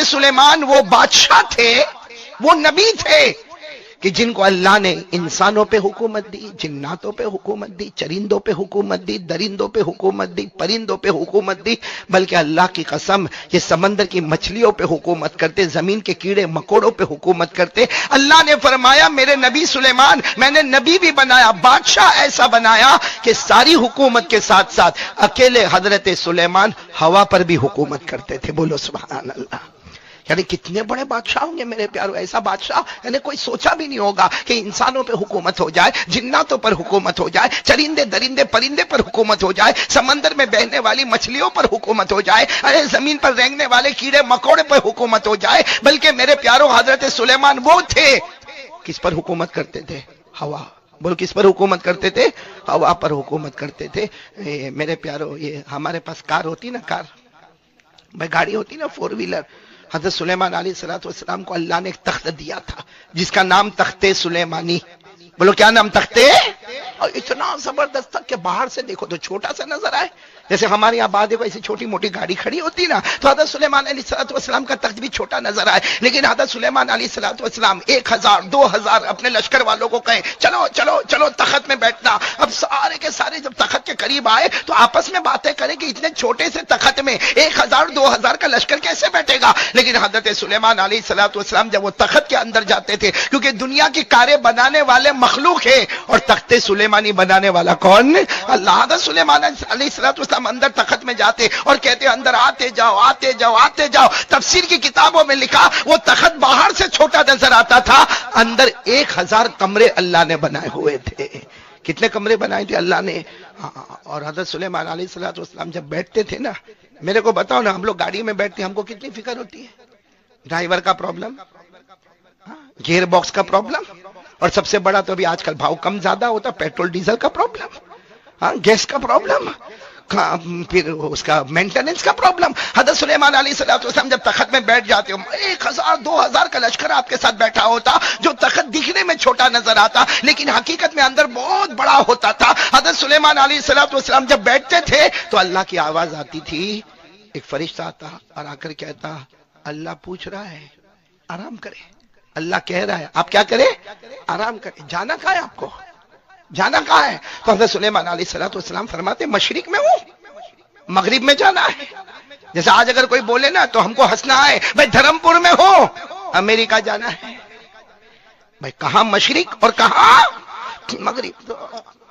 سلیمان وہ بادشاہ تھے، وہ نبی تھے کہ جن کو اللہ نے انسانوں پہ حکومت دی، جناتوں پہ حکومت دی، چرندوں پہ حکومت دی، درندوں پہ حکومت دی، پرندوں پہ حکومت دی، بلکہ اللہ کی قسم یہ سمندر کی مچھلیوں پہ حکومت کرتے، زمین کے کیڑے مکوڑوں پہ حکومت کرتے۔ اللہ نے فرمایا میرے نبی سلیمان میں نے نبی بھی بنایا، بادشاہ ایسا بنایا کہ ساری حکومت کے ساتھ ساتھ اکیلے حضرت سلیمان ہوا پر بھی حکومت کرتے تھے۔ بولو سبحان اللہ۔ یعنی کتنے بڑے بادشاہ ہوں گے میرے پیارو، ایسا بادشاہ یعنی کوئی سوچا بھی نہیں ہوگا کہ انسانوں پہ حکومت ہو جائے، جناتوں پر حکومت ہو جائے، چرندے درندے پرندے پر حکومت ہو جائے، سمندر میں بہنے والی مچھلیوں پر حکومت ہو جائے، ارے زمین پر رینگنے والے کیڑے مکوڑے پر حکومت ہو جائے۔ بلکہ میرے پیارو حضرت سلیمان وہ تھے کس پر حکومت کرتے تھے؟ ہوا۔ بول کس پر حکومت کرتے تھے؟ ہوا پر حکومت کرتے تھے۔ میرے پیارو یہ ہمارے پاس کار ہوتی نا، کار بھائی گاڑی ہوتی نا، 4 ویلر، حضرت سلیمان علیہ السلام کو اللہ نے ایک تخت دیا تھا جس کا نام تخت سلیمانی۔ بولو کیا نام؟ تختے۔ اور اتنا زبردست تھا کہ باہر سے دیکھو تو چھوٹا سا نظر آئے، جیسے ہمارے یہاں بعد ایسی چھوٹی موٹی گاڑی کھڑی ہوتی نا، تو حضرت سلیمان علیہ السلام کا تخت بھی چھوٹا نظر آئے، لیکن حضرت سلیمان علیہ السلام 1000 2000 اپنے لشکر والوں کو کہیں چلو چلو چلو تخت میں بیٹھنا۔ اب سارے کے سارے جب تخت کے قریب آئے تو آپس میں باتیں کریں کہ اتنے چھوٹے سے تخت میں 1000 2000 کا لشکر کیسے بیٹھے گا؟ لیکن حضرت سلیمان علیہ السلام جب وہ تخت کے اندر جاتے تھے، کیونکہ دنیا کی کاریں بنانے والے مخلوق ہے اور تخت سلیمانی بنانے والا کون؟ اللہ۔ حضرت سلیمان علیہ السلام اندر تخت میں جاتے اور کہتے اندر آتے جاؤ آتے جاؤ آتے جاؤ۔ تفسیر کی کتابوں میں لکھا وہ تخت باہر سے چھوٹا نظر آتا تھا، اندر 1000 کمرے اللہ نے بنائے ہوئے تھے۔ کتنے کمرے بنائے تھے اللہ نے؟ اور حضرت سلیمان علیہ السلام جب بیٹھتے تھے نا، میرے کو بتاؤ نا، ہم لوگ گاڑی میں بیٹھتے ہیں، ہم کو کتنی فکر ہوتی ہے؟ ڈرائیور کا پرابلم، گیئر باکس کا پرابلم، اور سب سے بڑا تو ابھی آج کل بھاؤ کم زیادہ ہوتا، پیٹرول ڈیزل کا پرابلم، گیس کا پرابلم، پھر اس کا مینٹیننس کا پرابلم۔ حضرت سلیمان علیہ السلام جب تخت میں بیٹھ جاتے ہو، 1000 2000 کا لشکر آپ کے ساتھ بیٹھا ہوتا، جو تخت دکھنے میں چھوٹا نظر آتا لیکن حقیقت میں اندر بہت بڑا ہوتا تھا۔ حضرت سلیمان علیہ السلام جب بیٹھتے تھے تو اللہ کی آواز آتی تھی، ایک فرشتہ آتا اور آ کر کہتا اللہ پوچھ رہا ہے آرام کرے، اللہ کہہ رہا ہے آپ کیا کریں؟ آرام کریں۔ جانا کہاں ہے آپ کو؟ جانا کہاں ہے؟ تو حضرت سلیمان علیہ السلام فرماتے مشرق میں ہوں، مغرب میں جانا ہے۔ جیسے آج اگر کوئی بولے نا تو ہم کو ہنسنا ہے، بھائی دھرم پور میں ہو، امریکہ جانا ہے۔ بھائی کہاں مشرق اور کہاں مغرب؟ تو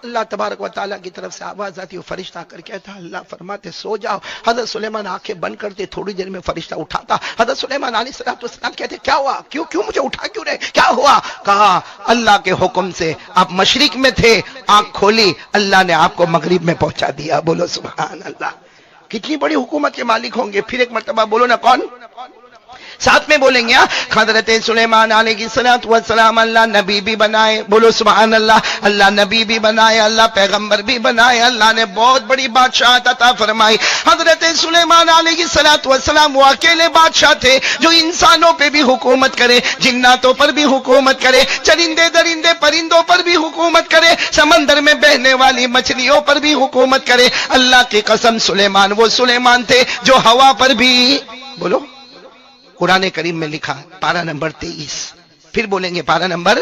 اللہ تبارک و تعالیٰ کی طرف سے آواز آتی ہے، فرشتہ آ کر کہتا اللہ فرماتے سو جاؤ۔ حضرت سلیمان آنکھیں بند کرتے، تھوڑی دیر میں فرشتہ اٹھاتا۔ حضرت سلیمان علیہ السلام کہتے کیا ہوا؟ کیوں مجھے اٹھا کیوں رہے؟ کیا ہوا؟ کہا اللہ کے حکم سے آپ مشرق میں تھے، آنکھ کھولی، اللہ نے آپ کو مغرب میں پہنچا دیا۔ بولو سبحان اللہ۔ کتنی بڑی حکومت کے مالک ہوں گے؟ پھر ایک مرتبہ بولو نا کون؟ ساتھ میں بولیں گے حضرت سلیمان علیہ السلام اللہ نبی بھی بنائے، بولو سبحان اللہ، اللہ نبی بھی بنائے، اللہ پیغمبر بھی بنائے، اللہ نے بہت بڑی بادشاہت عطا فرمائی۔ حضرت سلیمان علیہ السلام وہ اکیلے بادشاہ تھے جو انسانوں پہ بھی حکومت کرے، جناتوں پر بھی حکومت کرے، چرندے درندے پرندوں پر بھی حکومت کرے، سمندر میں بہنے والی مچھلیوں پر بھی حکومت کرے۔ اللہ کی قسم سلیمان وہ سلیمان تھے جو ہوا پر بھی، بولو قرآن کریم میں لکھا پارہ نمبر 23، پھر بولیں گے پارہ نمبر،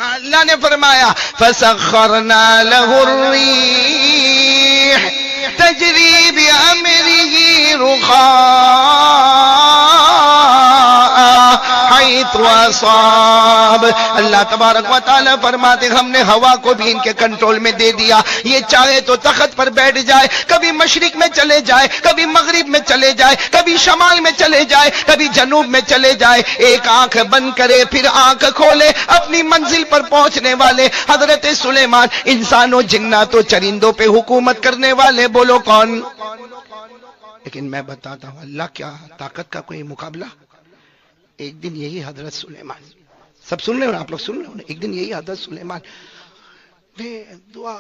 اللہ نے فرمایا فَسَخَّرْنَا لَهُ الرِّيحَ تَجْرِي بِأَمْرِهِ رُخَاءً حَيْثُ أَصَابَ۔ اللہ تبارک و تعالیٰ فرماتے ہم نے ہوا کو بھی ان کے کنٹرول میں دے دیا، یہ چاہے تو تخت پر بیٹھ جائے، کبھی مشرق میں چلے جائے، کبھی مغرب میں چلے جائے، کبھی شمال میں چلے جائے، کبھی جنوب میں چلے جائے، ایک آنکھ بند کرے پھر آنکھ کھولے، اپنی منزل پر پہنچنے والے حضرت سلیمان انسانوں جناتوں چرندوں پہ حکومت کرنے والے، بولو کون؟ لیکن میں بتاتا ہوں اللہ کیا طاقت کا کوئی مقابلہ۔ ایک دن یہی حضرت سلیمان، سب سن رہے ہو آپ لوگ سن رہے ہو، ایک دن یہی حضرت سلیمان دعا،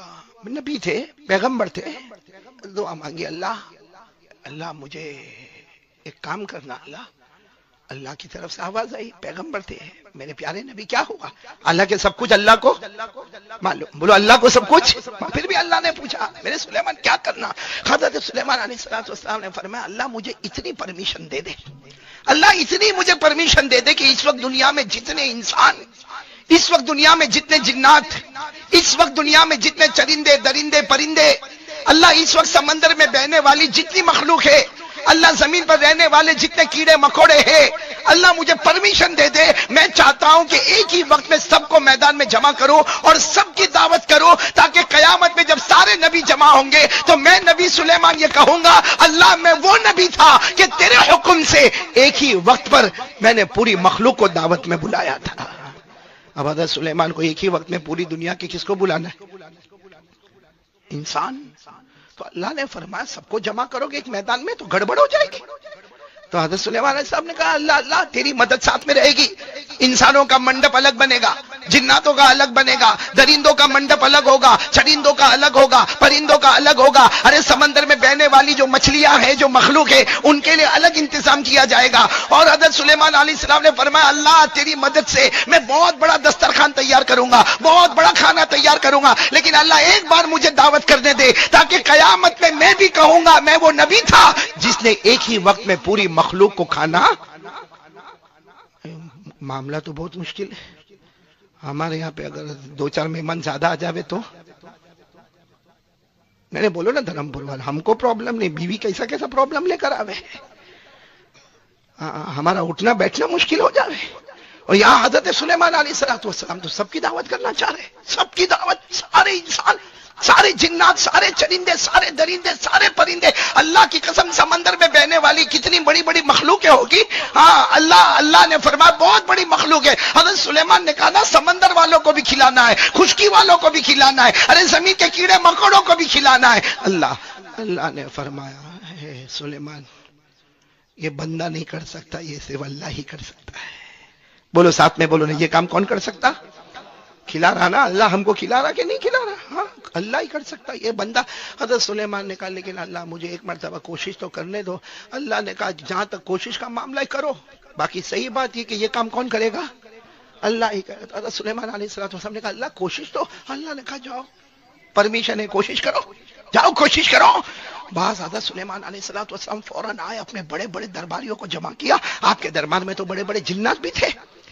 نبی تھے پیغمبر تھے، دعا مانگی اللہ مجھے ایک کام کرنا، اللہ کی طرف سے آواز آئی، پیغمبر تھے میرے پیارے نبی، کیا ہوگا؟ اللہ کے سب کچھ اللہ کو معلوم، بولو اللہ کو سب کچھ۔ پھر بھی اللہ نے پوچھا میرے سلیمان کیا کرنا؟ حضرت سلیمان علیہ السلام نے فرمایا اللہ مجھے اتنی پرمیشن دے دے، اللہ اتنی مجھے پرمیشن دے دے کہ اس وقت دنیا میں جتنے انسان، اس وقت دنیا میں جتنے جنات، اس وقت دنیا میں جتنے چرندے درندے پرندے، اللہ اس وقت سمندر میں بہنے والی جتنی مخلوق ہے، اللہ زمین پر رہنے والے جتنے کیڑے مکوڑے ہیں، اللہ مجھے پرمیشن دے دے، میں چاہتا ہوں کہ ایک ہی وقت میں سب کو میدان میں جمع کرو اور سب کی دعوت کرو، تاکہ قیامت میں جب سارے نبی جمع ہوں گے تو میں نبی سلیمان یہ کہوں گا، اللہ میں وہ نبی تھا کہ تیرے حکم سے ایک ہی وقت پر میں نے پوری مخلوق کو دعوت میں بلایا تھا۔ اب حضرت سلیمان کو ایک ہی وقت میں پوری دنیا کی کس کو بلانا ہے؟ انسان۔ تو اللہ نے فرمایا سب کو جمع کرو گے ایک میدان میں تو گڑبڑ ہو جائے گی۔ تو حضرت سلیمان علیہ السلام نے کہا اللہ اللہ تیری مدد ساتھ میں رہے گی، انسانوں کا منڈپ الگ بنے گا، جناتوں کا الگ بنے گا، درندوں کا منڈپ الگ ہوگا، چرندوں کا الگ ہوگا، پرندوں کا الگ ہوگا، ارے سمندر میں بہنے والی جو مچھلیاں ہیں، جو مخلوق ہے، ان کے لیے الگ انتظام کیا جائے گا۔ اور حضرت سلیمان علیہ السلام نے فرمایا اللہ تیری مدد سے میں بہت بڑا دسترخوان تیار کروں گا، بہت بڑا کھانا تیار کروں گا، لیکن اللہ ایک بار مجھے دعوت کرنے دے تاکہ قیامت میں بھی کہوں گا میں وہ نبی تھا جس نے ایک ہی وقت میں پوری مخلوق کو کھانا۔ معاملہ تو بہت مشکل ہے۔ ہمارے یہاں پہ اگر 2-4 مہمان زیادہ آ جاوے تو میں نے بولو نا دھرم پور والا، ہم کو پرابلم نہیں، بیوی کیسا کیسا پرابلم لے کر آوے، ہمارا اٹھنا بیٹھنا مشکل ہو جاوے۔ اور یہاں حضرت سلیمان علیہ السلام تو سب کی دعوت کرنا چاہ رہے، سب کی دعوت، سارے انسان، سارے جنات، سارے چرندے، سارے درندے، سارے پرندے، اللہ کی قسم سمندر میں بہنے والی کتنی بڑی بڑی مخلوقیں ہوگی۔ ہاں اللہ نے فرمایا بہت بڑی مخلوق ہے۔ حضرت سلیمان نے کہا نا سمندر والوں کو بھی کھلانا ہے، خشکی والوں کو بھی کھلانا ہے، ارے زمین کے کیڑے مکوڑوں کو بھی کھلانا ہے۔ اللہ نے فرمایا اے سلیمان یہ بندہ نہیں کر سکتا، یہ صرف اللہ ہی کر سکتا ہے۔ بولو ساتھ میں بولو نا، یہ کام کون کر سکتا؟ کھلا رہا نا اللہ، ہم کو کھلا رہا کہ نہیں کھلا رہا؟ ہاں اللہ ہی کر سکتا یہ بندہ۔ حضرت سلیمان نے کہا لیکن اللہ مجھے ایک مرتبہ کوشش تو کرنے دو۔ اللہ نے کہا جہاں تک کوشش کا معاملہ ہے کرو، باقی صحیح بات یہ کہ یہ کام کون کرے گا؟ اللہ ہی کرے گا۔ حضرت سلیمان علیہ السلام نے کہا اللہ کوشش تو، اللہ نے کہا جاؤ پرمیشن ہے کوشش کرو، جاؤ کوشش کرو۔ بعض حضرت سلیمان علیہ السلام فوراً آئے، اپنے بڑے بڑے درباریوں کو جمع کیا۔ آپ کے دربار میں تو بڑے بڑے جنات بھی تھے،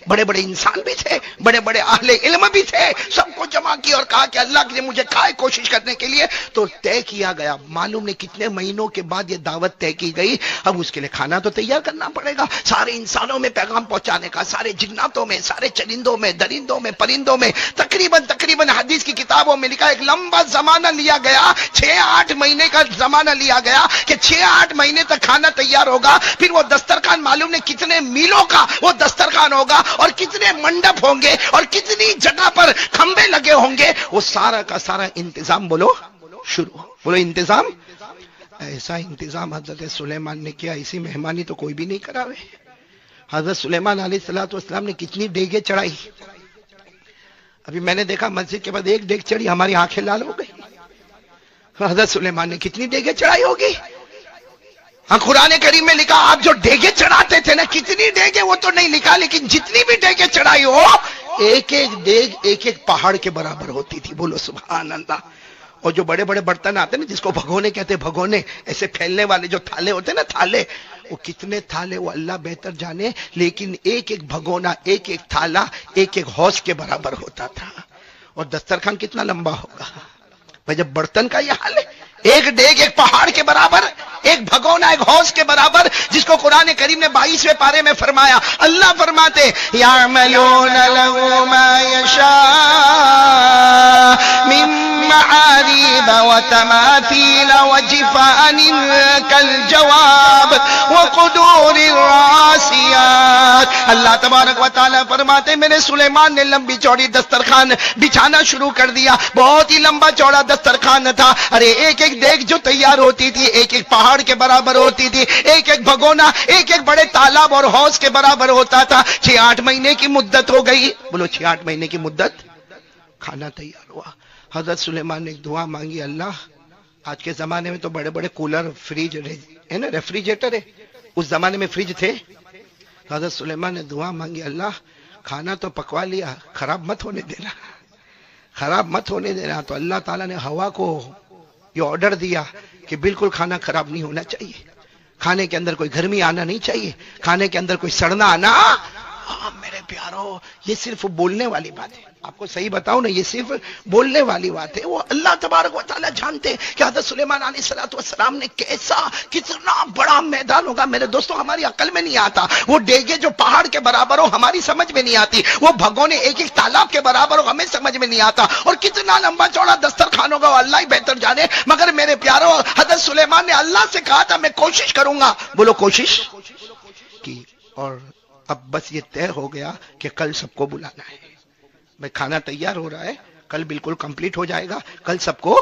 بڑے بڑے انسان بھی تھے، بڑے بڑے اہل علم بھی تھے، سب کو جمع کیا اور کہا کہ اللہ نے مجھے کہا ہے کوشش کرنے کے لیے۔ تو طے کیا گیا، معلوم نہیں کتنے مہینوں کے بعد یہ دعوت طے کی گئی۔ اب اس کے لیے کھانا تو تیار کرنا پڑے گا، سارے انسانوں میں پیغام پہنچانے کا، سارے جناتوں میں، سارے چرندوں میں، درندوں میں، پرندوں میں، تقریباً حدیث کی کتابوں میں لکھا ایک لمبا زمانہ لیا گیا، 6-8 مہینے کا زمانہ لیا گیا کہ 6-8 مہینے تک کھانا تیار ہوگا۔ پھر وہ دسترخوان معلوم نہیں کتنے میلوں کا وہ دسترخوان ہوگا، اور کتنے منڈپ ہوں گے، اور کتنی جگہ پر کھمبے لگے ہوں گے، وہ سارا کا سارا انتظام بولو شروع، بولو انتظام۔ ایسا انتظام حضرت سلیمان نے کیا، اسی مہمانی تو کوئی بھی نہیں کراوے۔ حضرت سلیمان علیہ السلام نے کتنی دیگیں چڑھائی۔ ابھی میں نے دیکھا مسجد کے بعد ایک دیگ چڑھی، ہماری آنکھیں لال ہو گئی۔ حضرت سلیمان نے کتنی دیگیں چڑھائی ہوگی؟ ہاں قرآن کریم میں لکھا آپ جو ڈیگے چڑھاتے تھے نا، کتنی ڈیگے وہ تو نہیں لکھا، لیکن جتنی بھی ڈیگے چڑھائی ہو، ایک ایک ڈیگ ایک ایک پہاڑ کے برابر ہوتی تھی۔ بولو سبحان اللہ۔ اور جو بڑے بڑے برتن آتے نا جس کو بھگونے کہتے، بھگونے ایسے پھیلنے والے جو تھالے ہوتے نا، تھالے، وہ کتنے تھالے وہ اللہ بہتر جانے، لیکن ایک ایک بھگونا، ایک ایک تھالا ایک ایک حوض کے برابر ہوتا تھا۔ اور دسترخوان کتنا لمبا ہوگا بھائی، جب برتن کا یہ حال ہے، ایک ڈیگ ایک پہاڑ کے برابر، ایک بھگونا ایک حوض کے برابر، جس کو قرآن کریم نے 22ویں پارے میں فرمایا، اللہ فرماتے یعملون له ما یشاء من محاريب وتماثيل وجفان كالجواب وقدور الراسيات۔ اللہ تبارک و تعالیٰ فرماتے میرے سلیمان نے لمبی چوڑی دسترخوان بچھانا شروع کر دیا، بہت ہی لمبا چوڑا دسترخوان تھا۔ ارے ایک ایک دیگ جو تیار ہوتی تھی ایک ایک پہاڑ کے برابر ہوتی تھی، ایک ایک بھگونا ایک ایک بڑے تالاب اور حوض کے برابر ہوتا تھا۔ 6-8 مہینے کی مدت ہو گئی، بولو 6-8 مہینے کی مدت، کھانا تیار ہوا۔ حضرت سلیمان نے ایک دعا مانگی، اللہ آج کے زمانے میں تو بڑے بڑے کولر، فریج ہے نا، ریفریجریٹر ہے، اس زمانے میں فریج تھے۔ حضرت سلیمان نے دعا مانگی، اللہ کھانا تو پکوا لیا، خراب مت ہونے دینا، خراب مت ہونے دینا۔ تو اللہ تعالیٰ نے ہوا کو یہ آرڈر دیا کہ بالکل کھانا خراب نہیں ہونا چاہیے۔ کھانے کے اندر کوئی گرمی آنا نہیں چاہیے، کھانے کے اندر کوئی سڑنا آنا. ہاں میرے پیارو، یہ صرف بولنے والی بات ہے. آپ کو صحیح بتاؤں نا، یہ صرف بولنے والی بات ہے. وہ اللہ تبارک و تعالیٰ جانتے ہیں کہ حضرت سلیمان علیہ السلام نے کتنا بڑا میدان ہوگا. میرے دوستوں، ہماری عقل میں نہیں آتا. وہ ڈیگے جو پہاڑ کے برابر ہو ہماری سمجھ میں نہیں آتی، وہ بھگونے ایک ایک تالاب کے برابر ہو ہمیں سمجھ میں نہیں آتا، اور کتنا لمبا چوڑا دسترخوان ہوگا وہ اللہ ہی بہتر جانے. مگر میرے پیارو، حضرت سلیمان نے اللہ سے کہا تھا میں کوشش کروں گا. بولو کوشش کی، اور اب بس یہ طے ہو گیا کہ کل سب کو بلانا ہے. میں کھانا تیار ہو رہا ہے، کل بالکل کمپلیٹ ہو جائے گا. کل سب کو،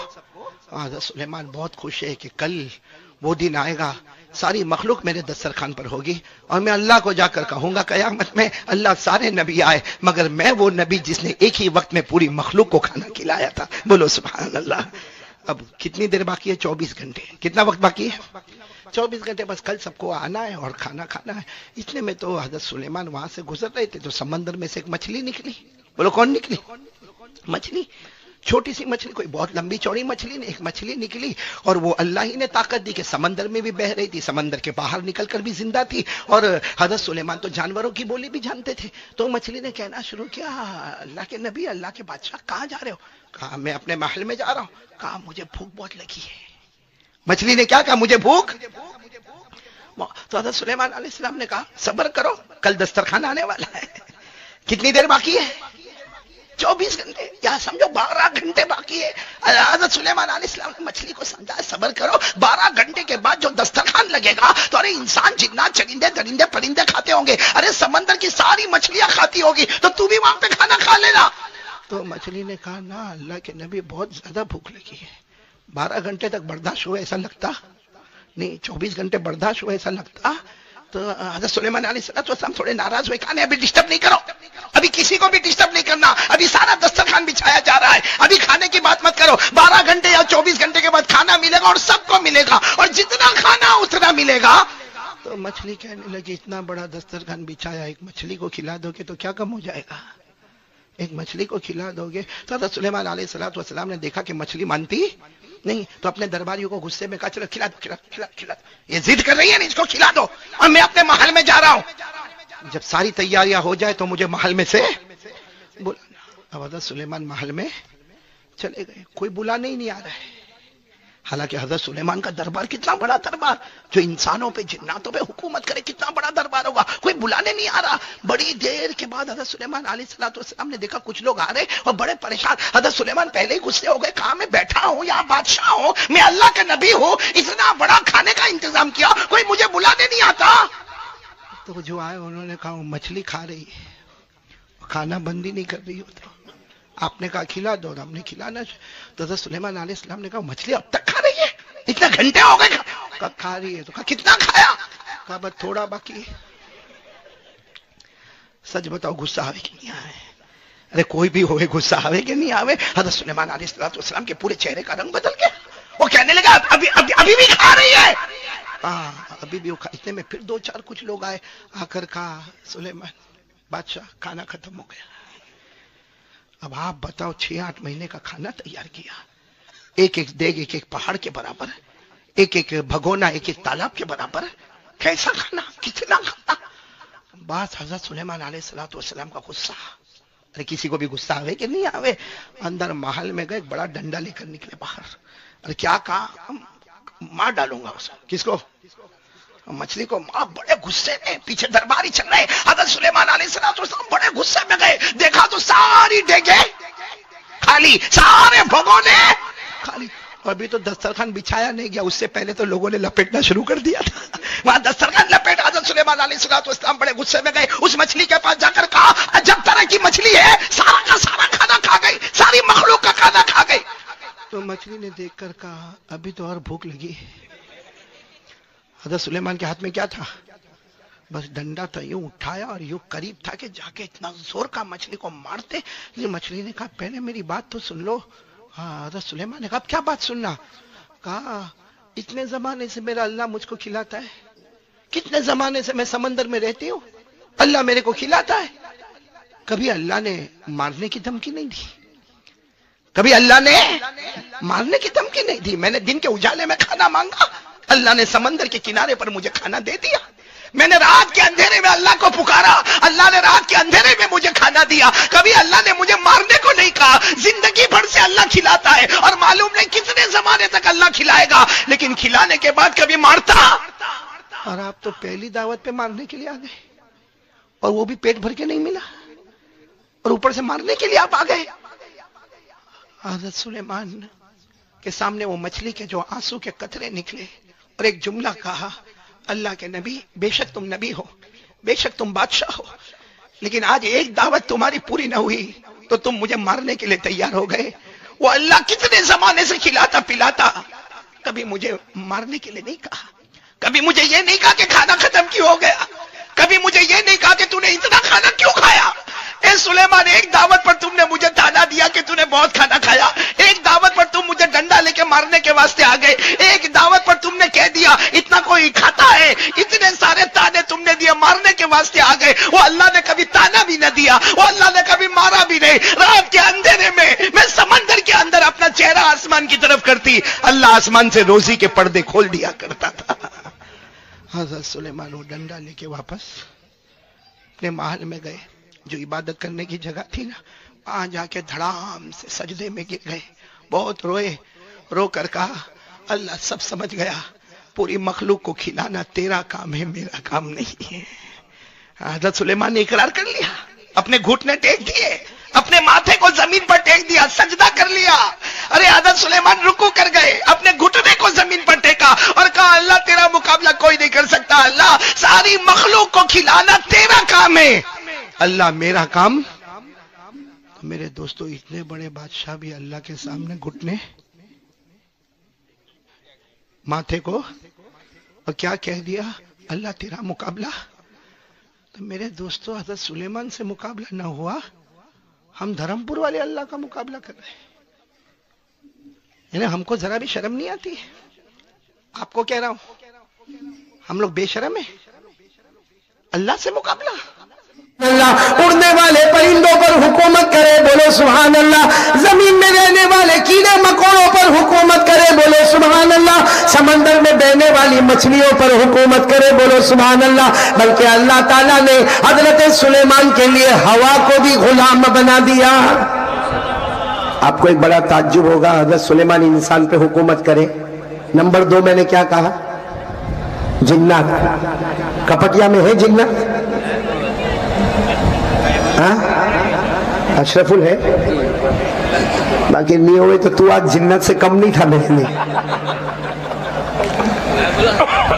حضرت سلیمان بہت خوش ہے کہ کل وہ دن آئے گا ساری مخلوق میرے دسترخوان پر ہوگی، اور میں اللہ کو جا کر کہوں گا قیامت میں اللہ سارے نبی آئے مگر میں وہ نبی جس نے ایک ہی وقت میں پوری مخلوق کو کھانا کھلایا تھا. بولو سبحان اللہ. اب کتنی دیر باقی ہے؟ 24 گھنٹے. کتنا وقت باقی ہے؟ 24 گھنٹے. بس کل سب کو آنا ہے اور کھانا کھانا ہے. اتنے میں تو حضرت سلیمان وہاں سے گزر رہے تھے تو سمندر میں سے ایک مچھلی نکلی. بولو کون نکلی؟ مچھلی. چھوٹی سی مچھلی، کوئی بہت لمبی چوڑی مچھلی نہیں، ایک مچھلی نکلی، اور وہ اللہ ہی نے طاقت دی کہ سمندر میں بھی بہ رہی تھی، سمندر کے باہر نکل کر بھی زندہ تھی. اور حضرت سلیمان تو جانوروں کی بولی بھی جانتے تھے. تو مچھلی نے کہنا شروع کیا، اللہ کے نبی، اللہ کے بادشاہ کہاں جا رہے ہو؟ کہا میں اپنے محل میں جا رہا ہوں. کہا مجھے بھوک بہت لگی ہے. مچھلی نے کیا کہا؟ مجھے بھوک. تو حضرت سلیمان علیہ السلام نے کہا صبر کرو، کل دسترخوان آنے والا ہے. کتنی دیر باقی ہے؟ 24 گھنٹے، یا سمجھو 12 گھنٹے باقی ہے. حضرت سلیمان علیہ السلام نے مچھلی کو سمجھایا صبر کرو، 12 گھنٹے کے بعد جو دسترخوان لگے گا تو ارے انسان، جنات، چرندے، درندے، پرندے کھاتے ہوں گے، ارے سمندر کی ساری مچھلیاں کھاتی ہوگی، تو تو بھی وہاں پہ کھانا کھا لینا. تو مچھلی نے کہا نہ اللہ کے نبی، بہت زیادہ بھوک لگی ہے. 12 گھنٹے تک برداشت ہوا ایسا لگتا نہیں، 24 گھنٹے برداشت ہوا ایسا لگتا. تو حضرت سلیمان علیہ السلام تھوڑے ناراض ہوئے، کہا نہیں ابھی ڈسٹرب نہیں کرو، ابھی کسی کو بھی ڈسٹرب نہیں کرنا، ابھی سارا دسترخوان بچھایا جا رہا ہے، ابھی کھانے کی بات مت کرو. 12 گھنٹے یا 24 گھنٹے کے بعد کھانا ملے گا اور سب کو ملے گا، اور جتنا کھانا اتنا ملے گا. تو مچھلی کہنے لگی اتنا بڑا دسترخوان بچھایا، ایک مچھلی کو کھلا دو گے تو کیا کم ہو جائے گا؟ ایک مچھلی کو کھلا دو گے. تو حضرت سلیمان علیہ السلام نے دیکھا کہ مچھلی مانتی نہیں، تو اپنے درباریوں کو غصے میں کہا چلو کھلا دو، کھلا کھلا کھلا دو، یہ ضد کر رہی ہے نا، اس کو کھلا دو، اور میں اپنے محل میں جا رہا ہوں. جب ساری تیاریاں ہو جائے تو مجھے محل میں سے بلانا. اب حضرت سلیمان محل میں چلے گئے، کوئی بلانے ہی نہیں آ رہا ہے. حالانکہ حضرت سلیمان کا دربار کتنا بڑا دربار، جو انسانوں پہ جناتوں پہ حکومت کرے، کتنا بڑا دربار ہوگا، کوئی بلانے نہیں آ رہا. بڑی دیر کے بعد حضرت سلیمان علیہ السلام نے دیکھا کچھ لوگ آ رہے اور بڑے پریشان. حضرت سلیمان پہلے ہی غصے ہو گئے، کہا میں بیٹھا ہوں یہاں بادشاہ ہوں، میں اللہ کا نبی ہوں، اتنا بڑا کھانے کا انتظام کیا، کوئی مجھے بلانے نہیں آتا. تو جو آئے انہوں نے کہا مچھلی کھا رہی ہے، کھانا بند ہی نہیں کر رہی ہوتا، آپ نے کہا کھلا دو، ہم نے کھلانا. تو حضرت سلیمان علیہ السلام نے کہا مچھلی اب تک کھا رہی ہے، اتنے گھنٹے ہو گئے. کہا کھا رہی ہے. تو کہا کتنا کھایا؟ کہا بس تھوڑا باقی ہے. سچ بتاؤ غصہ آوے کہ نہیں آوے؟ ارے کوئی بھی ہوئے غصہ آوے کہ نہیں آوے؟ حضرت سلیمان علیہ السلام کے پورے چہرے کا رنگ بدل گیا. وہ کہنے لگا ابھی بھی کھا رہی ہے. ہاں ابھی بھی. اتنے میں پھر 2-4 کچھ لوگ آئے، آ کر کہا سلیمان بادشاہ کھانا ختم ہو گیا. اب آپ بتاؤ 6-8 مہینے کا کھانا تیار کیا، ایک ایک دیگ ایک ایک پہاڑ کے برابر، ایک ایک بھگونا ایک ایک تالاب کے برابر، کیسا کھانا، کتنا کھانا. بات حضرت سلیمان علیہ السلام کا غصہ. ارے کسی کو بھی غصہ آوے کہ نہیں آوے؟ اندر محل میں گئے، ایک بڑا ڈنڈا لے کر نکلے باہر. ارے کیا کہا؟ مار ڈالوں گا اس کو. کس کو؟ مچھلی کو. ماں بڑے غصے میں، پیچھے درباری چل رہے. حضرت سلیمان علیہ السلام بڑے غصے میں گئے، دیکھا تو ساری ڈیگے خالی، سارے بھگونے خالی. ابھی تو دسترخوان بچھایا نہیں گیا، اس سے پہلے تو لوگوں نے لپیٹنا شروع کر دیا تھا. وہاں دسترخوان لپیٹ. حضرت سلیمان علیہ السلام بڑے غصے میں گئے، اس مچھلی کے پاس جا کر کہا عجب طرح کی مچھلی ہے، سارا کا سارا کھانا کھا گئی، ساری مخلوق کا کھانا کھا گئی. تو مچھلی نے دیکھ کر کہا ابھی تو اور بھوک لگی. حضرت سلیمان کے ہاتھ میں کیا تھا؟ بس ڈنڈا تھا. یوں اٹھایا اور یوں قریب تھا کہ جا کے اتنا زور کا مچھلی کو مارتے. یہ مچھلی نے کہا پہلے میری بات تو سن لو. ہاں. حضرت سلیمان نے کہا کیا بات سننا؟ کہا اتنے زمانے سے میرا اللہ مجھ کو کھلاتا ہے، کتنے زمانے سے میں سمندر میں رہتی ہوں، اللہ میرے کو کھلاتا ہے. کبھی اللہ نے مارنے کی دھمکی نہیں دی، کبھی اللہ نے مارنے کی دھمکی نہیں دی. میں نے دن کے اجالے میں کھانا مانگا، اللہ نے سمندر کے کنارے پر مجھے کھانا دے دیا. میں نے رات کے اندھیرے میں اللہ کو پکارا, اللہ نے رات کے اندھیرے میں مجھے کھانا دیا. کبھی اللہ نے مجھے مارنے کو نہیں کہا. زندگی بھر سے اللہ کھلاتا ہے اور معلوم نہیں کتنے زمانے تک اللہ کھلائے گا, لیکن کھلانے کے بعد کبھی مارتا. اور آپ تو پہلی دعوت پہ مارنے کے لیے آ گئے, اور وہ بھی پیٹ بھر کے نہیں ملا, اور اوپر سے مارنے کے لیے آپ آ گئے. حضرت سلیمان کے سامنے وہ مچھلی کے جو آنسو کے قطرے نکلے اور ایک جملہ کہا, اللہ کے نبی, بے شک تم نبی ہو, بے شک تم بادشاہ ہو, لیکن آج ایک دعوت تمہاری پوری نہ ہوئی تو تم مجھے مارنے کے لیے تیار ہو گئے. وہ اللہ کتنے زمانے سے کھلاتا پلاتا, کبھی مجھے مارنے کے لیے نہیں کہا. کبھی مجھے یہ نہیں کہا کہ کھانا ختم کیوں ہو گیا. کبھی مجھے یہ نہیں کہا کہ تو نے اتنا کھانا کیوں کھایا. اے سلیمان, ایک دعوت پر تم نے مجھے تانا دیا کہ تو نے بہت کھانا کھایا. ایک دعوت پر تم مجھے ڈنڈا لے کے مارنے کے واسطے آ گئے. ایک دعوت پر تم نے کہہ دیا اتنا کوئی کھاتا ہے. اتنے سارے تانے تم نے دیے, مارنے کے واسطے آ گئے. وہ اللہ نے کبھی تانا بھی نہ دیا, وہ اللہ نے کبھی مارا بھی نہیں. رات کے اندھیرے میں سمندر کے اندر اپنا چہرہ آسمان کی طرف کرتی, اللہ آسمان سے روزی کے پردے کھول دیا کرتا تھا. حضرت سلیمان وہ ڈنڈا لے کے واپس اپنے محل میں گئے. جو عبادت کرنے کی جگہ تھی نا, وہاں جا کے دھڑام سے سجدے میں گر گئے. بہت روئے, رو کر کہا اللہ سب سمجھ گیا, پوری مخلوق کو کھلانا تیرا کام ہے, میرا کام نہیں ہے. حضرت سلیمان نے اقرار کر لیا, اپنے گھٹنے ٹیک دیے, اپنے ماتھے کو زمین پر ٹیک دیا, سجدہ کر لیا. ارے حضرت سلیمان رکوع کر گئے, اپنے گھٹنے کو زمین پر ٹیکا اور کہا اللہ تیرا مقابلہ کوئی نہیں کر سکتا. اللہ ساری مخلوق کو کھلانا تیرا کام ہے, اللہ میرا کام. میرے دوستو, اتنے بڑے بادشاہ بھی اللہ کے سامنے گھٹنے, ماتھے کو, اور کیا کہہ دیا اللہ تیرا مقابلہ. تو میرے دوستو, حضرت سلیمان سے مقابلہ نہ ہوا, ہم دھرم پور والے اللہ کا مقابلہ کر رہے ہیں. یعنی ہم کو ذرا بھی شرم نہیں آتی. آپ کو کہہ رہا ہوں, ہم لوگ بے شرم ہیں. اللہ سے مقابلہ. اللہ اڑنے والے پرندوں پر حکومت کرے, بولو سبحان اللہ. زمین میں رہنے والے کیڑے مکوڑوں پر حکومت کرے, بولو سبحان اللہ. سمندر میں بہنے والی مچھلیوں پر حکومت کرے, بولو سبحان اللہ. بلکہ اللہ تعالیٰ نے حضرت سلیمان کے لیے ہوا کو بھی غلام بنا دیا. آپ کو ایک بڑا تعجب ہوگا, حضرت سلیمان انسان پہ حکومت کرے. نمبر 2 میں نے کیا کہا, جنات. کپٹیا میں ہے جنات, اشرف ہے, باقی نہیں ہوئے تو آج جنت سے کم نہیں تھا.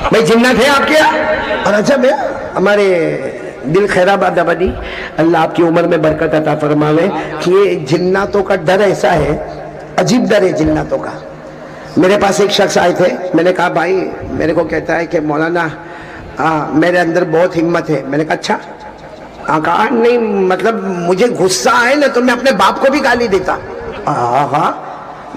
بھائی جنت ہے آپ کے یہاں. اور اچھا میں ہمارے دل خیرآباد آبادی, اللہ آپ کی عمر میں برکت عطا فرماوے, کہ یہ جناتوں کا ڈر ایسا ہے, عجیب ڈر ہے جناتوں کا. میرے پاس ایک شخص آئے تھے, میں نے کہا بھائی, میرے کو کہتا ہے کہ مولانا میرے اندر بہت ہمت ہے. میں نے کہا اچھا, کہا نہیں مطلب مجھے غصہ آئے نا تو میں اپنے باپ کو بھی گالی دیتا. ہاں,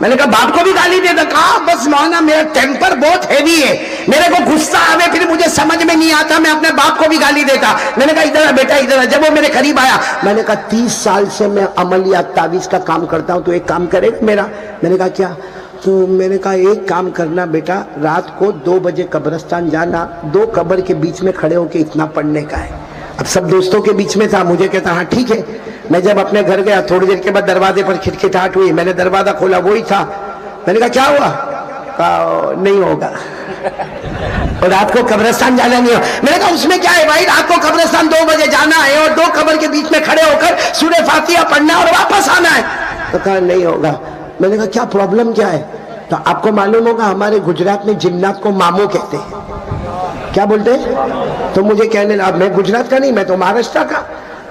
میں نے کہا باپ کو بھی گالی دیتا. کہا بس مولانا میرا ٹیمپر بہت ہیوی ہے, میرے کو غصہ آوے پھر مجھے سمجھ میں نہیں آتا, میں اپنے باپ کو بھی گالی دیتا. میں نے کہا ادھر بیٹا ادھر. جب وہ میرے قریب آیا, میں نے کہا 30 سال سے میں عملیات تعویذ کا کام کرتا ہوں, تو ایک کام کرے میرا. میں نے کہا کیا؟ تو میں نے کہا ایک کام کرنا بیٹا, رات کو 2 بجے قبرستان جانا, 2 قبر کے بیچ میں کھڑے ہو کے اتنا پڑھنے کا ہے. اب سب دوستوں کے بیچ میں تھا, مجھے کہتا ہاں ٹھیک ہے. میں جب اپنے گھر گیا, تھوڑی دیر کے بعد دروازے پر کھٹکھٹاہٹ ہوئی. میں نے دروازہ کھولا, وہی تھا. میں نے کہا کیا ہوا؟ کہا نہیں ہوگا, اور رات کو قبرستان جانا نہیں ہو. میں نے کہا اس میں کیا ہے بھائی, رات کو قبرستان 2 بجے جانا ہے اور 2 قبر کے بیچ میں کھڑے ہو کر سورہ فاتحہ پڑھنا اور واپس آنا ہے. تو کہا نہیں ہوگا. میں نے کہا کیا پرابلم کیا ہے؟ تو آپ کو معلوم ہوگا ہمارے گجرات میں جنات کو مامو کہتے ہیں. کیا بولتے ہیں؟ تو مجھے کہنے لگا, میں گجرات کا نہیں, میں تو مہاراشٹر کا.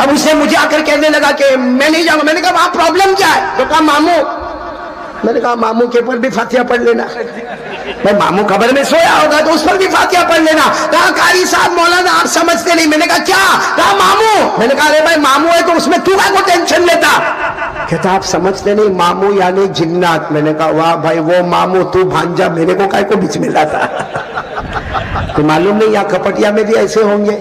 اب اسے مجھے آ کر کہنے لگا کہ میں نہیں جاؤں گا. میں نے کہا وہاں پرابلم کیا ہے؟ تو کہا مامو. میں نے کہا مامو کے پر بھی فاتحہ پڑھ لینا. میں مامو قبر میں سویا ہوگا تو اس پر بھی فاتحہ پڑھ لینا. کہا قاری صاحب مولانا آپ سمجھتے نہیں. میں نے کہا کیا؟ کہا مامو. میں نے کہا ارے بھائی مامو ہے تو اس میں تو کو ٹینشن لیتا. کہتا آپ سمجھتے نہیں, مامو یعنی جنات. میں نے کہا واہ بھائی, وہ مامو تو بھانجا, میرے کو کائے کو بیچ میں لاتا. تو معلوم نہیں یہاں کپٹیا میں بھی ایسے ہوں گے.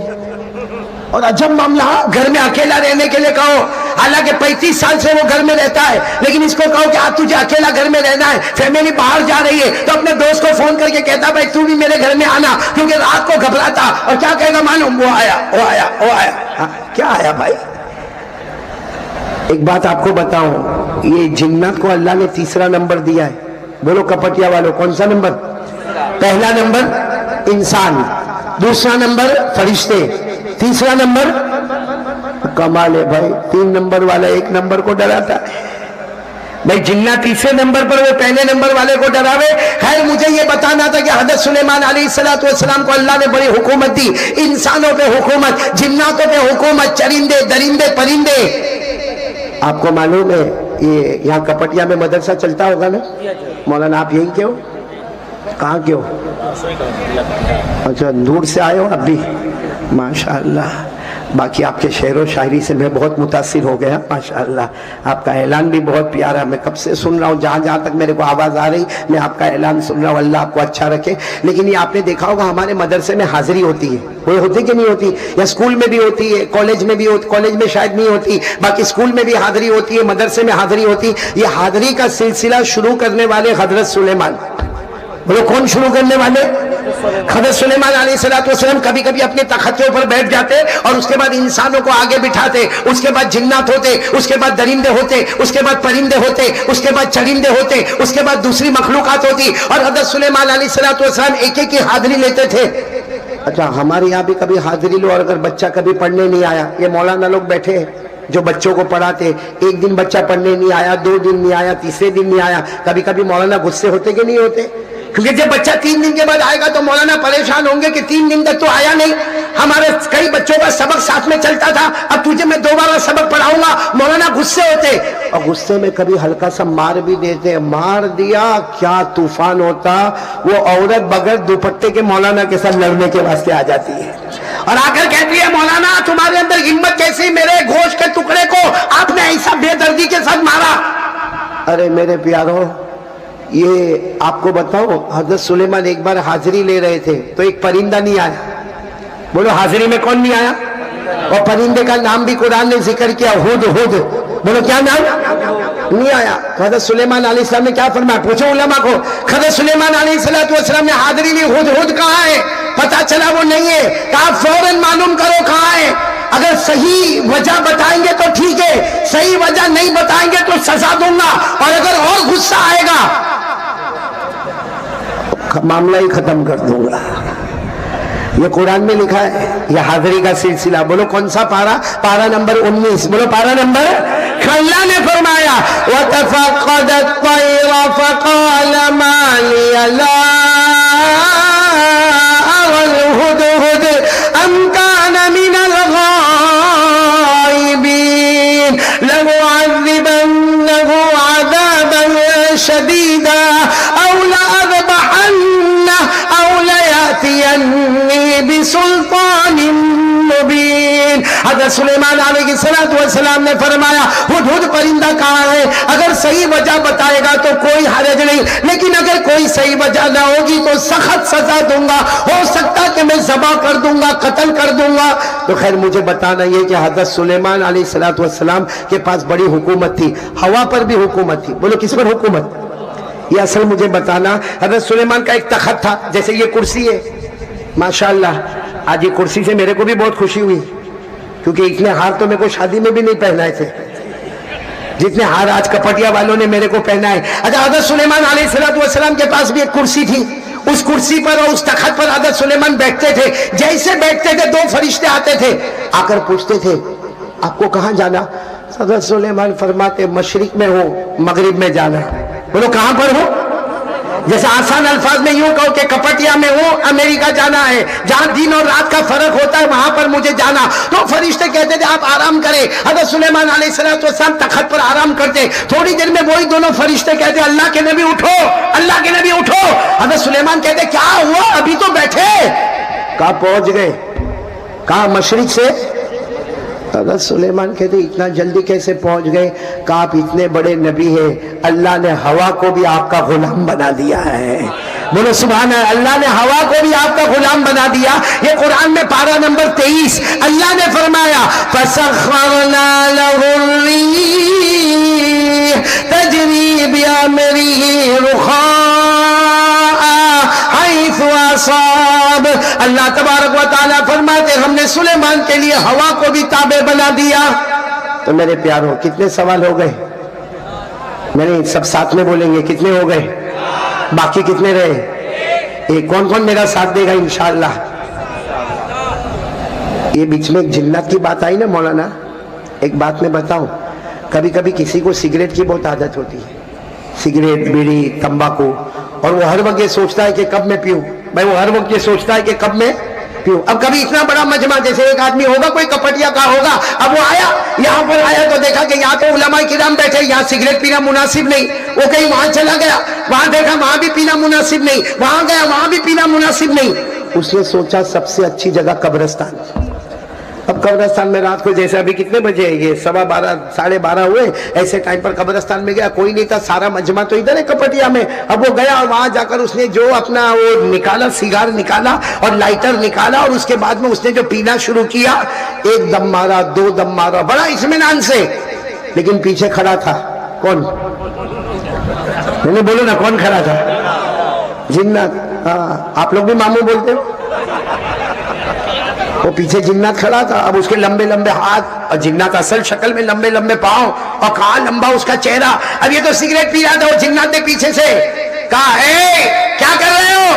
اور عجب معاملہ، گھر میں اکیلا رہنے کے لیے کہو، حالانکہ 35 سال سے وہ گھر میں رہتا ہے، لیکن اس کو کہو کہ آج تجھے اکیلا گھر میں رہنا ہے، فیملی باہر جا رہی ہے، تو اپنے دوست کو فون کر کے کہتا بھائی تو بھی میرے گھر میں آنا، کیونکہ رات کو گھبراتا، اور کیا کہے گا معلوم؟ وہ آیا۔ ہاں، کیا آیا بھائی؟ ایک بات آپ کو بتاؤں، یہ جنات کو اللہ نے تیسرا نمبر دیا ہے، بولو کپٹیا والوں، کون سا نمبر؟ پہلا نمبر انسان، دوسرا نمبر فرشتے، تیسرا نمبر، کمال ہے بھائی، 3 نمبر والا 1 نمبر کو ڈراتا ہے بھائی، جنات تیسرے نمبر پر، وہ پہلے نمبر والے کو ڈراوے۔ خیر مجھے یہ بتانا تھا کہ حضرت سلیمان علیہ السلام کو اللہ نے بڑی حکومت دی، انسانوں پہ حکومت، جناتوں پہ حکومت، چرندے درندے پرندے۔ آپ کو معلوم ہے یہ یہاں کپٹیا میں مدرسہ چلتا ہوگا نا مولانا؟ آپ یہیں کے ہو؟ کہاں کے ہو؟ اچھا، دور سے آئے ہو اب بھی؟ ماشاءاللہ۔ باقی آپ کے شعر و شاعری سے میں بہت متاثر ہو گیا، ماشاءاللہ۔ آپ کا اعلان بھی بہت پیارا، میں کب سے سن رہا ہوں، جہاں تک میرے کو آواز آ رہی میں آپ کا اعلان سن رہا ہوں، اللہ آپ کو اچھا رکھے۔ لیکن یہ آپ نے دیکھا ہوگا ہمارے مدرسے میں حاضری ہوتی ہے، وہ ہوتی کہ نہیں ہوتی؟ یا اسکول میں بھی ہوتی ہے، کالج میں بھی ہوتی، کالج میں شاید نہیں ہوتی، باقی اسکول میں بھی حاضری ہوتی ہے، مدرسے میں حاضری ہوتی۔ یہ حاضری کا سلسلہ شروع کرنے والے حضرت سلیمان، بولو کون شروع کرنے والے؟ حضرت سلیمان علیہ السلام کبھی کبھی اپنے تخت کے اوپر بیٹھ جاتے اور اس کے بعد انسانوں کو آگے بٹھاتے، اس کے بعد جنات ہوتے، اس کے بعد درندے ہوتے، اس کے بعد پرندے ہوتے، اس کے بعد چرندے ہوتے، اس کے بعد دوسری مخلوقات ہوتی، اور حضرت سلیمان علیہ السلام ایک ایک کی حاضری لیتے تھے۔ اچھا، ہمارے یہاں بھی کبھی حاضری لو، اور اگر بچہ کبھی پڑھنے نہیں آیا، یہ مولانا لوگ بیٹھے ہیں جو بچوں کو پڑھاتے، ایک دن بچہ پڑھنے نہیں آیا، 2 دن نہیں آیا، تیسرے دن نہیں آیا، کبھی کبھی مولانا غصے ہوتے کہ نہیں ہوتے؟ کیونکہ جب بچہ 3 دن کے بعد آئے گا تو مولانا پریشان ہوں گے کہ 3 دن تک تو آیا نہیں، ہمارے کئی بچوں کا سبق ساتھ میں چلتا تھا، اب تجھے میں دوبارہ سبق پڑھاؤں گا، مولانا غصے ہوتے، اور غصے میں کبھی ہلکا سا مار بھی دیتے، مار دیا کیا طوفان ہوتا، وہ عورت بغیر دوپٹے کے مولانا کے ساتھ لڑنے کے واسطے آ جاتی ہے، اور آ کر کہتی ہے مولانا تمہارے اندر ہمت کیسی، میرے گوشت کے ٹکڑے کو آپ نے ایسا بے دردی کے ساتھ مارا۔ ارے میرے پیارو، یہ آپ کو بتاؤ، حضرت سلیمان ایک بار حاضری لے رہے تھے تو ایک پرندہ نہیں آیا، بولو حاضری میں کون نہیں آیا؟ اور پرندے کا نام بھی قرآن نے ذکر کیا، ہود، بولو کیا نام؟ نہیں آیا۔ حضرت سلیمان علیہ السلام نے کیا فرمایا؟ پوچھو علماء کو، حضرت سلیمان علیہ السلام نے حاضری لی، ہود کہاں ہے؟ پتا چلا وہ نہیں ہے، کہا فوراً معلوم کرو کہاں ہے، اگر صحیح وجہ بتائیں گے تو ٹھیک ہے، صحیح وجہ نہیں بتائیں گے تو سزا دوں گا، اور اگر اور غصہ آئے گا معاملہ ہی ختم کر دوں گا۔ یہ قرآن میں لکھا ہے، یہ حاضری کا سلسلہ۔ بولو کون سا پارہ؟ پارہ نمبر 19، بولو پارہ نمبر۔ اللہ نے فرمایا وَتَفَقَّدَ الطَّيْرَ فَقَالَ مَا لِيَ لَا أَرَى الْهُدْهُدَ أَمْ كَانَ مِنَ الْغَائِبِينَ لَأُعَذِّبَنَّهُ عَذَابًا شَدِيدًا أَوْ لَأَذْبَحَنَّهُ أَوْ لَيَأْتِيَنِّي بِسُلْطَانٍ مُبِينٍ۔ حضرت سلیمان علیہ السلام نے فرمایا ہدہد پرندہ کہاں ہے؟ اگر صحیح وجہ بتائے گا تو کوئی حرج نہیں، لیکن اگر کوئی صحیح وجہ نہ ہوگی تو سخت سزا دوں گا، ہو سکتا کہ میں ذبح کر دوں گا، قتل کر دوں گا۔ تو خیر مجھے بتانا یہ کہ حضرت سلیمان علیہ السلام کے پاس بڑی حکومت تھی، ہوا پر بھی حکومت تھی، بولو کس پر حکومت؟ یہ اصل مجھے بتانا، حضرت سلیمان کا ایک تخت تھا، جیسے یہ کرسی ہے، ماشاءاللہ آج یہ کرسی سے میرے کو بھی بہت خوشی ہوئی، کیونکہ اتنے ہار تو میرے کو شادی میں بھی نہیں پہنائے تھے جتنے ہار آج کپٹیا والوں نے میرے کو پہنائے۔ اچھا، حضرت سلیمان علیہ السلام کے پاس بھی ایک کرسی تھی، اس کرسی پر اور اس تخت پر حضرت سلیمان بیٹھتے تھے، جیسے بیٹھتے تھے 2 فرشتے آتے تھے، آ کر پوچھتے تھے آپ کو کہاں جانا؟ حضرت سلیمان فرماتے مشرق میں ہوں، مغرب میں جانا۔ بولو کہاں پر ہو؟ جیسے آسان الفاظ میں یوں کہو کہ کپٹیا میں ہوں، امریکہ جانا ہے، جہاں دن اور رات کا فرق ہوتا ہے وہاں پر مجھے جانا۔ تو فرشتے کہتے تھے آپ آرام کریں، حضرت سلیمان علیہ السلام تخت پر آرام کرتے، تھوڑی دیر میں وہی دونوں فرشتے کہتے اللہ کے نبی اٹھو، اللہ کے نبی اٹھو۔ حضرت سلیمان کہتے کیا ہوا؟ ابھی تو بیٹھے۔ کہاں پہنچ گئے؟ کہاں؟ مشرق سے۔ حضرت سلیمان کہتے اتنا جلدی کیسے پہنچ گئے؟ کہ آپ اتنے بڑے نبی ہیں، اللہ نے ہوا کو بھی آپ کا غلام بنا دیا ہے، بولو سبحان اللہ. اللہ نے ہوا کو بھی آپ کا غلام بنا دیا. یہ قرآن میں پارہ نمبر 23 اللہ نے فرمایا فَسَخَّرْنَا لَهُ الرِّيحَ تَجْرِي بِأَمْرِهِ رُخَاءً حَيْثُ أَصَابَ. اللہ تبارک و تعالیٰ فرماتے ہم نے سلیمان کے لیے ہوا کو بھی تابع بنا دیا. تو میرے پیاروں کتنے سوال ہو گئے؟ میں نے سب ساتھ میں بولیں گے. کتنے ہو گئے؟ باقی کتنے رہے؟ ایک. کون کون میرا ساتھ دے گا انشاءاللہ؟ یہ بیچ میں ایک جنات کی بات آئی نا مولانا. ایک بات میں بتاؤں, کبھی کبھی کسی کو سگریٹ کی بہت عادت ہوتی ہے, سگریٹ, بیڑی, تمباکو, اور وہ ہر وقت یہ سوچتا ہے کہ کب میں پیوں. بھائی وہ ہر وقت یہ سوچتا ہے کہ کب میں پیوں. اب کبھی اتنا بڑا مجمع, جیسے ایک آدمی ہوگا کوئی کپٹیا کا ہوگا, اب وہ آیا یہاں پر آیا تو دیکھا کہ یہاں تو علماء کرام بیٹھے, یہاں سگریٹ پینا مناسب نہیں. وہ کہیں وہاں چلا گیا, وہاں دیکھا وہاں بھی پینا مناسب نہیں, وہاں گیا وہاں بھی پینا مناسب نہیں. اس نے سوچا سب سے اچھی جگہ قبرستان. اب قبرستان میں رات کو, جیسے ابھی کتنے بجے, یہ 12:15 12:30 ہوئے, ایسے ٹائم پر قبرستان میں گیا, کوئی نہیں تھا, سارا مجمع تو ادھر ہے کپٹیا میں. اب وہ گیا اور وہاں جا کر اس نے جو اپنا وہ نکالا, سیگار نکالا اور لائٹر نکالا, اور اس کے بعد میں اس نے جو پینا شروع کیا, ایک دم مارا, 2 دم مارا, بڑا اطمینان سے. لیکن پیچھے کھڑا تھا کون؟ میں نے بولو نا کون کھڑا تھا؟ جنات. آپ لوگ بھی ماموں بولتے ہو. وہ پیچھے جنات کھڑا تھا. اب اس کے لمبے لمبے ہاتھ, اور جنات اصل شکل میں لمبے لمبے پاؤں, اور کہاں لمبا اس کا چہرہ. اب یہ تو سگریٹ پی رہا تھا, اور جنات نے پیچھے سے کہا اے کیا کر رہے ہو.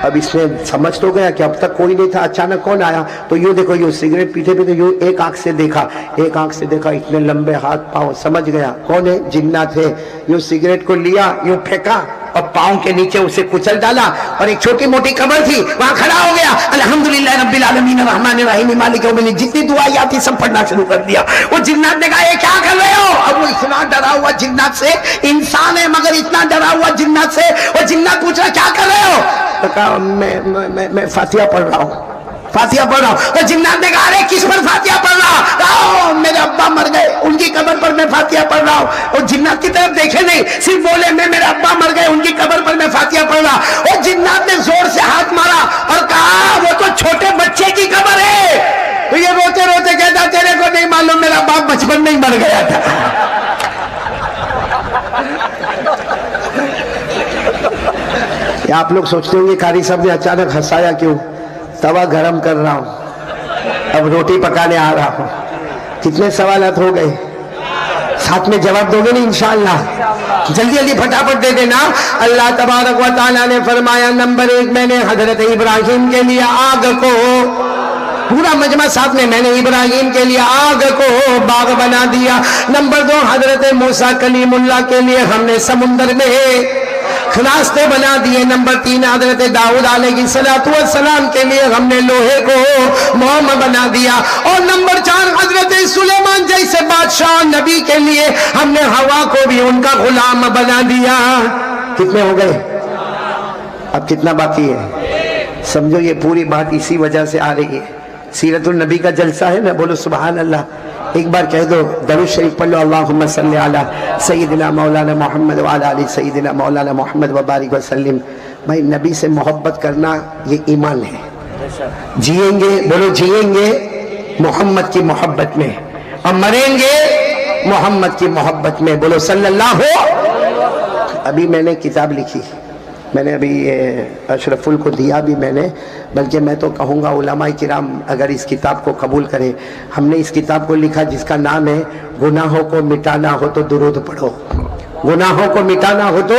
اب اس نے سمجھ تو گیا کہ اب تک کوئی نہیں تھا, اچانک کون آیا. تو یوں دیکھو, یوں سگریٹ پیتے پیتے یوں ایک آنکھ سے دیکھا, اتنے لمبے ہاتھ پاؤں, سمجھ گیا کون ہے, جنات ہے. یوں سگریٹ کو لیا, یوں پھینکا, اور پاؤں کے نیچے اسے کچل ڈالا, اور ایک چھوٹی موٹی قبر تھی وہاں کھڑا ہو گیا. الحمدللہ رب العالمین الرحمن الرحیم مالک یوم الدین, جتنی دعائیں آتی سب پڑھنا شروع کر دیا. وہ جنات نے کہا یہ کیا کر رہے ہو. اب وہ اتنا ڈرا ہوا جنات سے, انسان ہے مگر اتنا ڈرا ہوا جنات سے. وہ جنات پوچھ رہا کیا کر رہے ہو. تو کہا میں فاتحہ پڑھ رہا ہوں, فاتحہ پڑھ رہا ہوں. وہ جنات نے کہا ارے کس پر فاتحہ پڑھ رہا. میرے ابا مر گئے, ان کی قبر پر میں فاتحہ پڑھ رہا ہوں. اور جنات کی طرف دیکھے نہیں, صرف بولے میرے ابا مر گئے, ان کی قبر پر میں فاتحہ پڑھ رہا. اور جنات نے زور سے ہاتھ مارا اور کہا وہ تو چھوٹے بچے کی قبر ہے. تو یہ روتے روتے کہتا تیرے کو نہیں معلوم میرا باپ بچپن میں ہی مر گیا تھا. آپ لوگ سوچتے ہوں گے قاری صاحب نے اچانک ہنسایا کیوں. توا گرم کر رہا ہوں, اب روٹی پکانے آ رہا ہوں. کتنے سوالات ہو گئے؟ ساتھ میں جواب دو گے نہیں انشاءاللہ؟ جلدی جلدی پھٹافٹ دے دینا. اللہ تبارک و تعالیٰ نے فرمایا نمبر 1 میں نے حضرت ابراہیم کے لیے آگ کو, پورا مجمع ساتھ میں نے ابراہیم کے لیے آگ کو باغ بنا دیا. نمبر 2 حضرت موسیٰ کلیم اللہ کے لیے ہم نے سمندر میں راستے بنا دیے. نمبر 3 حضرت داؤد علیہ السلام کے لیے ہم نے لوہے کو موم بنا دیا. اور نمبر 4 حضرت سلیمان جیسے بادشاہ نبی کے لیے ہم نے ہوا کو بھی ان کا غلام بنا دیا. کتنے ہو گئے؟ اب کتنا باقی ہے؟ سمجھو یہ پوری بات اسی وجہ سے آ رہی ہے. سیرت النبی کا جلسہ ہے نا, بولو سبحان اللہ. ایک بار کہہ دو درود شریف پڑھ لو, اللہم صلی علی سیدنا مولانا محمد وعلی آل سیدنا مولانا محمد وبارک وسلم. بھائی نبی سے محبت کرنا یہ ایمان ہے. جئیں گے, بولو جئیں گے محمد کی محبت میں, اور مریں گے محمد کی محبت میں. بولو صلی اللہ ہو. ابھی میں نے کتاب لکھی, میں نے ابھی اشرف ال کو دیا بھی میں نے, بلکہ میں تو کہوں گا علماء کرام اگر اس کتاب کو قبول کریں. ہم نے اس کتاب کو لکھا جس کا نام ہے گناہوں کو مٹانا ہو تو درود پڑھو, گناہوں کو مٹانا ہو تو.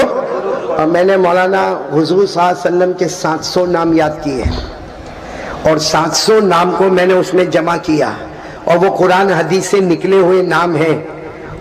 اور میں نے مولانا حضور صلی اللہ علیہ وسلم کے 700 نام یاد کیے, اور 700 نام کو میں نے اس میں جمع کیا, اور وہ قرآن حدیث سے نکلے ہوئے نام ہیں.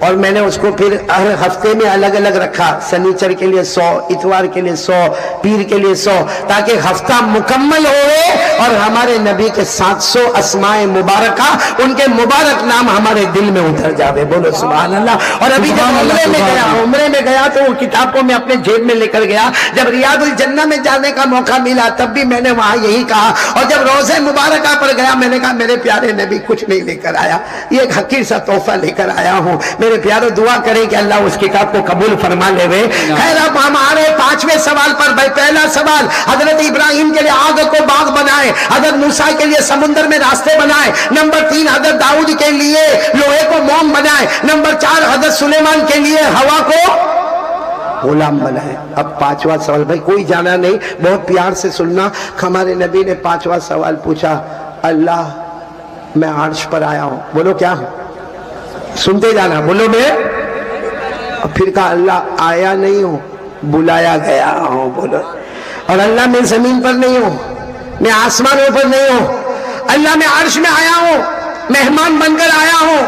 اور میں نے اس کو پھر ہر ہفتے میں الگ الگ رکھا, سنیچر کے لیے 100, اتوار کے لیے 100, پیر کے لیے 100, تاکہ ہفتہ مکمل ہوئے اور ہمارے نبی کے 700 اسماء مبارکہ, ان کے مبارک نام ہمارے دل میں اتر جاوے. بولو سبحان اللہ. اور ابھی جب عمرے میں گیا تو وہ کتاب کو میں اپنے جیب میں لے کر گیا. جب ریاض الجنہ میں جانے کا موقع ملا تب بھی میں نے وہاں یہی کہا, اور جب روضہ مبارکہ پر گیا میں نے کہا میرے پیارے نبی کچھ نہیں لے کر آیا, یہ ایک حقیر سا تحفہ لے کر آیا ہوں. میرے پیارو دعا کریں کہ اللہ اس کتاب کو قبول فرما لے وے. خیر اب ہمارے 5ویں سوال پر بھائی. پہلا سوال حضرت ابراہیم کے لیے آگ کو باغ بنائے, حضرت موسیٰ کے لیے سمندر میں راستے بنائے. نمبر 3 حضرت داؤد کے لیے لوہے کو موم بنائے. نمبر 4 حضرت سلیمان کے لیے ہوا کو غلام بنائے. اب 5واں سوال بھائی کوئی جانا نہیں, بہت پیار سے سننا. ہمارے نبی نے 5واں سوال پوچھا, اللہ میں عرش پر آیا ہوں. بولو کیا؟ سنتے جانا, بولو میں. پھر کہا اللہ آیا نہیں ہوں, بلایا گیا ہوں. بولو. اور اللہ میں زمین پر نہیں ہوں, میں آسمانوں پر نہیں ہوں, اللہ میں عرش میں آیا ہوں, مہمان بن کر آیا ہوں,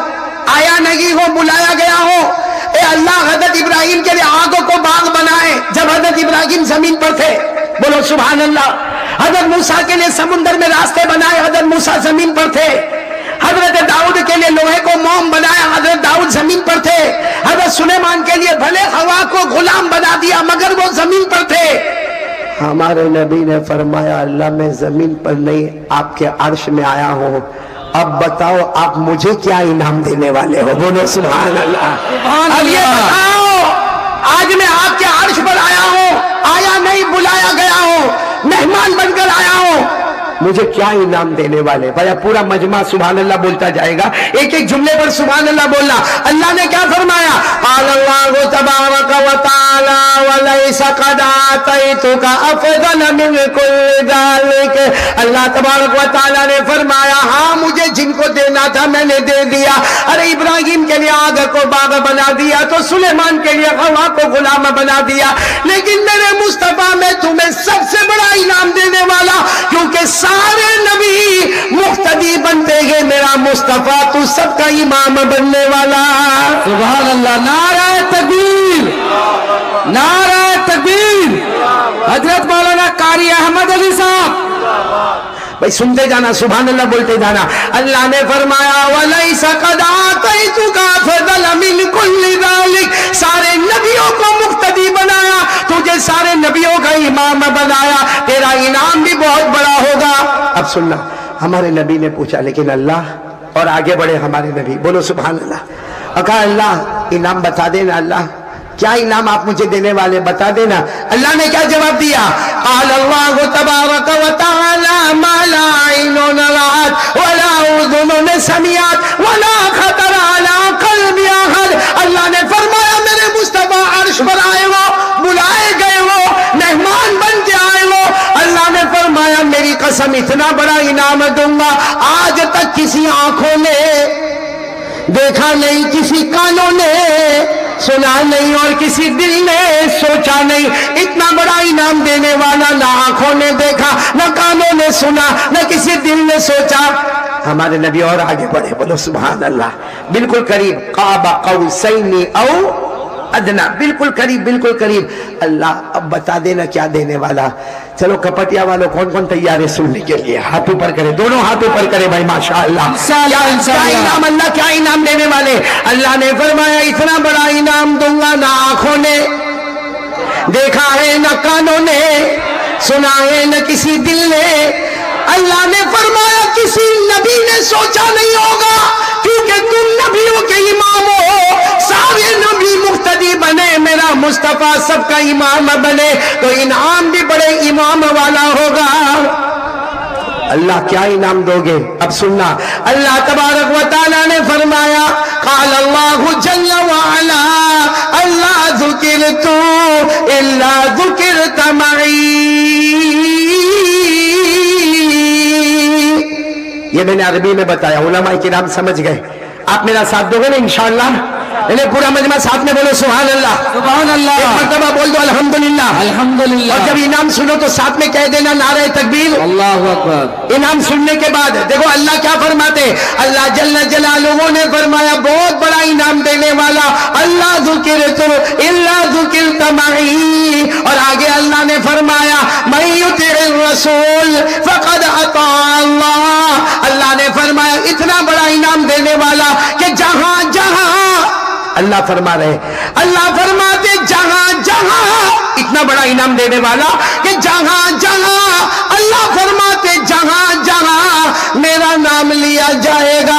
آیا نہیں ہوں, بلایا گیا ہوں. اے اللہ حضرت ابراہیم کے لیے آگ کو باغ بنائے جب حضرت ابراہیم زمین پر تھے. بولو سبحان اللہ. حضرت موسیٰ کے لیے سمندر میں راستے بنائے, حضرت موسیٰ زمین پر تھے. حضرت داؤد کے لیے لوہے کو موم بنایا, حضرت داؤد زمین پر تھے. حضرت سلیمان کے لیے بھلے ہوا کو غلام بنا دیا مگر وہ زمین پر تھے. ہمارے نبی نے فرمایا اللہ میں زمین پر نہیں آپ کے عرش میں آیا ہوں. اب بتاؤ آپ مجھے کیا انعام دینے والے ہو؟ بولو سبحان اللہ. اب یہ بتاؤ آج میں آپ کے عرش پر آیا ہوں, آیا نہیں, بلایا گیا ہوں, مہمان بن کر آیا ہوں, مجھے کیا انعام دینے والے؟ بھائی پورا مجمع سبحان اللہ بولتا جائے گا, ایک ایک جملے پر سبحان اللہ بولنا. اللہ نے کیا فرمایا؟ قال اللہ تبارک و تعالی ولیس قد آتیتک افضل من کل ذلک. اللہ تبارک و تعالی نے فرمایا ہاں مجھے جن کو دینا تھا میں نے دے دیا. ارے ابراہیم کے لیے آگ کو باغ بنا دیا تو سلیمان کے لیے ہوا کو غلام بنا دیا, لیکن میرے مصطفیٰ میں تمہیں سب سے بڑا انعام دینے والا, کیونکہ سارے نبی مقتدی بنتے ہیں, میرا مصطفیٰ تو سب کا امام بننے والا. سبحان اللہ. نعرہ تکبیر, نعرہ تکبیر. حضرت مولانا قاری احمد علی صاحب. بھائی سنتے جانا سبحان اللہ بولتے جانا. اللہ نے فرمایا وَلَيْسَ قَدْ آتَيْتُكَ أَفْضَلَ مِنْ كُلِّ ذَلِكَ. سارے نبیوں کو مقتدی بنایا, تجھے سارے نبیوں کا امام بنایا, تیرا انعام بھی بہت بڑا ہوگا. اب سننا, ہمارے نبی نے پوچھا لیکن اللہ, اور آگے بڑھے ہمارے نبی. بولو سبحان اللہ. اور کہا اللہ انعام بتا دینا, اللہ کیا انعام آپ مجھے دینے والے بتا دینا. اللہ نے کیا جواب دیا؟ قال اللہ تبارک و تعالی ما لا عین رأت ولا اذن سمعت ولا خطر علی قلب احد. اللہ نے فرمایا میرے مصطفیٰ عرش پر آئے وہ, بلائے گئے وہ, مہمان بن کے آئے وہ. اللہ نے فرمایا میری قسم اتنا بڑا انعام دوں گا آج تک کسی آنکھوں نے دیکھا نہیں, کسی کانوں نے سنا نہیں, اور کسی دل نے سوچا نہیں. اتنا بڑا انعام دینے والا نہ آنکھوں نے دیکھا, نہ کانوں نے سنا, نہ کسی دل نے سوچا. ہمارے نبی اور آگے بڑھے. بولو سبحان اللہ. بالکل قریب, قاب قوسین او ادنا, بالکل قریب, بالکل قریب. اللہ اب بتا دینا کیا دینے والا. چلو کپٹیا والوں کون کون تیار ہے سننے کے لیے؟ ہاتھ اوپر کرے, دونوں ہاتھ اوپر کرے بھائی. ماشاءاللہ. کیا انعام, اللہ کیا انعام دینے والے؟ اللہ نے فرمایا اتنا بڑا انعام دوں گا نہ آنکھوں نے دیکھا ہے, نہ کانوں نے سنا ہے, نہ کسی دل نے. اللہ نے فرمایا کسی نبی نے سوچا نہیں ہوگا, کیونکہ تم نبیوں کے امام ہو, سارے نبی مقتدی بنے, میرا مصطفیٰ سب کا امام بنے, تو انعام بھی بڑے امام والا ہوگا. اللہ کیا انعام دو گے؟ اب سننا. اللہ تبارک و تعالی نے فرمایا قال اللہ جل وعلا اللہ ذکرت الا ذکرت معی. یہ میں نے عربی میں بتایا, علماء کرام سمجھ گئے. آپ میرا ساتھ دو گے نا انشاءاللہ؟ انہیں پورا مجمع ساتھ میں بولو سبحان اللہ. سبحان اللہ. ایک مرتبہ بول دو الحمدللہ. الحمدللہ. اور جب انعام سنو تو ساتھ میں کہہ دینا نعرہ تکبیر. اللہ اکبر. انعام سننے کے بعد دیکھو اللہ کیا فرماتے. اللہ جل جلالہ نے فرمایا بہت بڑا انعام دینے والا, اللہ ذکرت الا ذکرت معی. اور آگے اللہ نے فرمایا من یطع الرسول فقد اطاع اللہ. اللہ نے فرمایا اتنا بڑا انعام دینے والا کہ جہاں جہاں اللہ فرما رہے, اللہ فرماتے جہاں جہاں, اتنا بڑا انعام دینے والا کہ جہاں جہاں, اللہ فرماتے جہاں جہاں میرا نام لیا جائے گا,